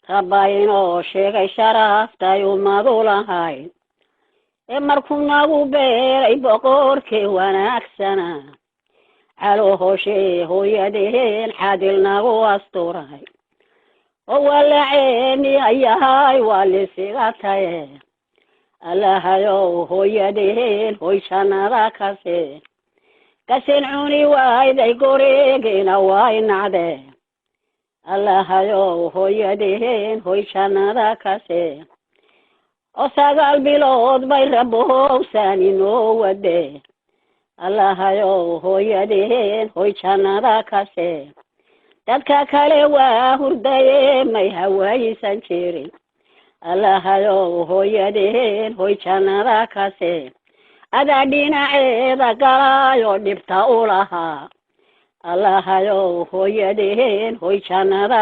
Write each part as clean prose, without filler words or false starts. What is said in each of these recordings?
رباينو شيغي شرافتا يومادو لهاي markuna u beeray boqorkii wanaagsanaa caloohoshee hooyadeen xadilnagu asturay oo walaceeni ayahay waa lisiga taye allahayow hooyadeen hoyshanada kasen cuni waayday goreegina waay nacdee allahayow hooyadeen hoyshanada osagal bilood bay rabowsani noo wade allahayow hooyadeen hoyjanada dadka kale waa hurdaye may hawaysan jirin allahayow hooyadeen hoyjanada adaa dhinaceeda galaayo dhibta u lahaa allahayow hooyadeen hoyjanada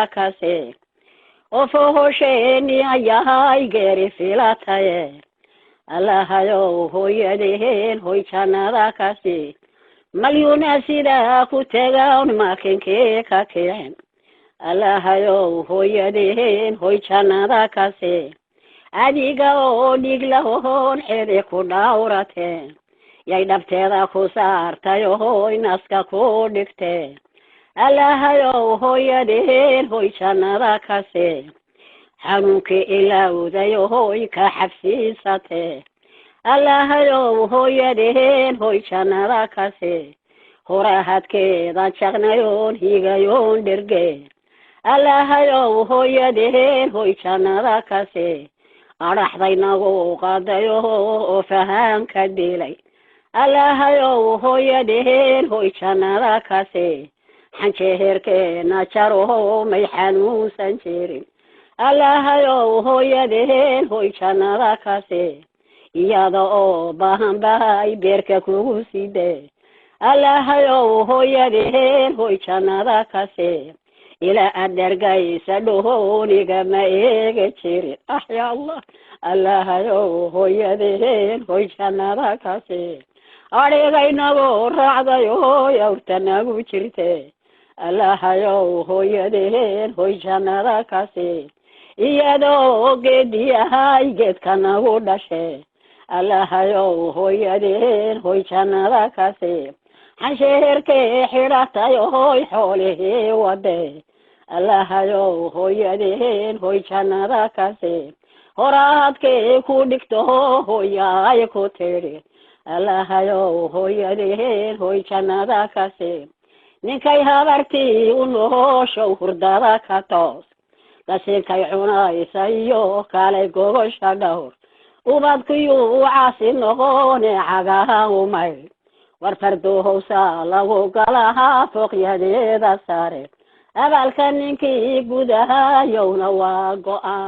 ofohosheeni ayahay geeri filataye allahayow hooyadeen hoyjanada malyuna sidaa ku tegaan makinkee ka kicin allahayow hooyadeen hoyjanada adiga oo dhiglahoon xedi ku dhawrateen yay dhabteeda ku saartayohoy naska ku dhigtee allahayow hooyadeen hoyjanada xanuunkii ilowdayohoy ka xabsiisatee allahayow hooyadeen hoyjanada horahadkeeda jaqnayoon higayoon dherge allahayow hooyadeen hoyjanada adhaxdaynagu qadayoho oo fahaanka dilay allahayow hooyadeen hoyjanada xanjeherkeena jaroho may xanuunsan jirin allahayow hooyadeen hoyjanada iyada oo baahan bahay beerka kugu sidee allahayow hooyadeen hoyjanada ilaa adargaysa dhohooniga ma eega jirin ya allah allahayow hooyadeen hoyjanada adhigaynago raacdayo yawrtanagu jirte allahayow hooyadeen hoyjanada iyadoo geediyahay geedkanagu dhashe allahayow hooyadeen hoyjanada xansheherkee xidhatayohoy xoolihii wade allahayow hooyadeen hoyjanada horaadkee ku dhigto hooyaay ku tidhi allahayow hooyadeen hoyjanada ninkay habartii u nooshow hurdada ka toos qasinkay cunaysa iyo kalay gogosha dhowr ubadkiyuu caasi noqone cagaha umay war fardohowsa lagu galahaa fooqyadeeda sare abaalka ninkii gudahayowna waa go-aan